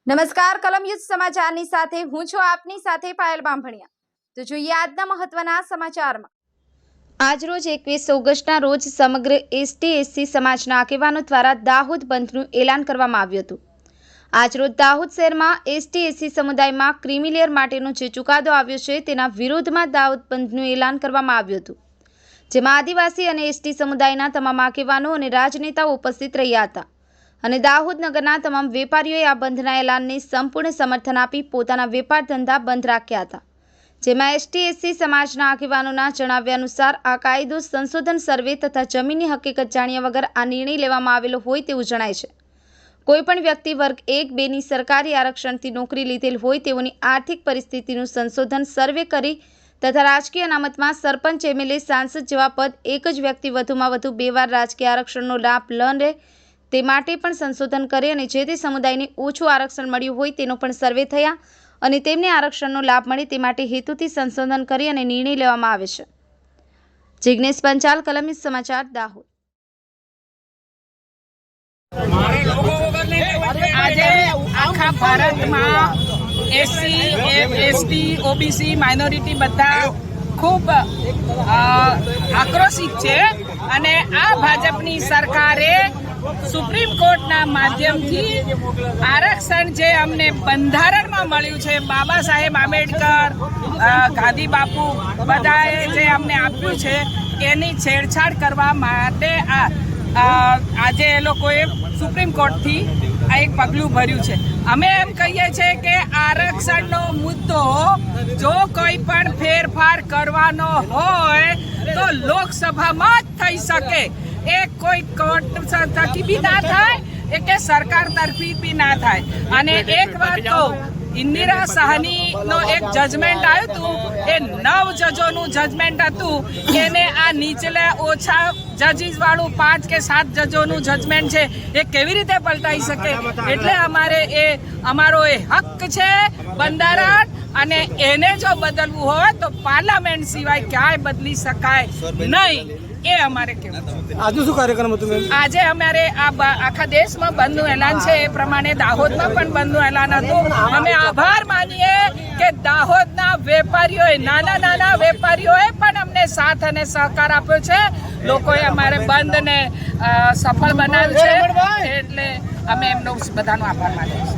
નમસ્કાર, કલમ યુદ્ધ સમાચારની સાથે હું છું આપની સાથે પાયલ બામભણિયા। તો જોઈએ આજના મહત્વના સમાચારમાં। આજરોજ 21 ઓગસ્ટના રોજ સમગ્ર એસટી સમાજના આગેવાનો દ્વારા દાહોદ બંધનું એલાન કરવામાં આવ્યું હતું। આજરોજ દાહોદ શહેરમાં એસટી સમુદાયમાં ક્રિમિલેયર માટેનો જે ચુકાદો આવ્યો છે તેના વિરોધમાં દાહોદ બંધનું એલાન કરવામાં આવ્યું હતું, જેમાં આદિવાસી અને એસટી સમુદાયના તમામ આગેવાનો અને રાજનેતાઓ ઉપસ્થિત રહ્યા હતા અને દાહોદ નગરના તમામ વેપારીઓએ આ બંધના એલાનને સંપૂર્ણ સમર્થન આપી પોતાના વેપાર ધંધા બંધ રાખ્યા હતા। જેમાં એસટી સમાજના આગેવાનોના જણાવ્યા અનુસાર આ કાયદો સંશોધન સર્વે તથા જમીનની હકીકત જાણ્યા વગર આ નિર્ણય લેવામાં આવેલો હોય તેવું જણાય છે। કોઈપણ વ્યક્તિ વર્ગ 1-2ની સરકારી આરક્ષણથી નોકરી લીધેલ હોય તેઓની આર્થિક પરિસ્થિતિનું સંશોધન સર્વે કરી તથા રાજકીય અનામતમાં સરપંચ, એમએલએ, સાંસદ જેવા પદ એક જ વ્યક્તિ વધુમાં વધુ 2 વાર રાજકીય આરક્ષણનો લાભ ન લે તે માટે પણ સંશોધન કરે અને જે તે સમુદાયને ઓછું આરક્ષણ મળ્યું હોય તેનો પણ સર્વે થયા અને તેમને આરક્ષણનો લાભ મળે તે માટે હેતુથી સંશોધન કરી અને નિર્ણય લેવામાં આવે છે। જિગ્નેશ પંચાલ, કલમ યુદ્ધ સમાચાર, દાહોદ। આજે આખા ભારતમાં એસટી, ઓબીસી, માઇનોરિટી બધા ખૂબ આક્રોશિત છે અને આ ભાજપની સરકારે સુપ્રીમ કોર્ટના માધ્યમથી આરક્ષણ જે અમને બંધારણમાં મળ્યું છે, બાબા સાહેબ આંબેડકર, ગાંધી બાપુ બધાએ જે અમને આપ્યું છે એની છેડછાડ કરવા માટે આજે એ લોકોએ સુપ્રીમ કોર્ટથી આ એક પગલું ભર્યું છે। અમે એમ કહીએ છીએ કે આરક્ષણનો મુદ્દો જો કોઈ પણ ફેરફાર કરવાનો હોય તો લોકસભામાં જ થઈ શકે, એ કોઈ કોર્ટ તરફથી બી ના થાય, એ કે સરકાર તરફી બી ના થાય। અને એક વાત તો ઇન્દિરા સાહનીનો એક જજમેન્ટ આવ્યું હતું, એ 9 જજોનું જજમેન્ટ હતું, એને આ નીચલે ઓછા જજીસ વાળું 5 કે 7 જજોનું જજમેન્ટ છે એ કેવી રીતે પલટાઈ શકે? એટલે અમારો એ હક છે બંધારણ, અને એને જો બદલવું હોય તો પાર્લામેન્ટ સિવાય ક્યાંય બદલી શકાય નહીં, એ અમારે કહેવું છે। આજે શું કાર્યક્રમ હતું મેમ? આજે અમારે આખા દેશમાં બંધનું એલાન છે, એ પ્રમાણે દાહોદમાં પણ બંધનું એલાન હતું। અમે આભાર માનીએ કે દાહોદના વેપારીઓએ, નાના વેપારીઓએ પણ અમને સાથ અને સહકાર આપ્યો છે, લોકોએ અમારે બંધને સફળ બનાવ્યું છે, એટલે અમે એમનો બધાનો આભાર માનીએ છીએ।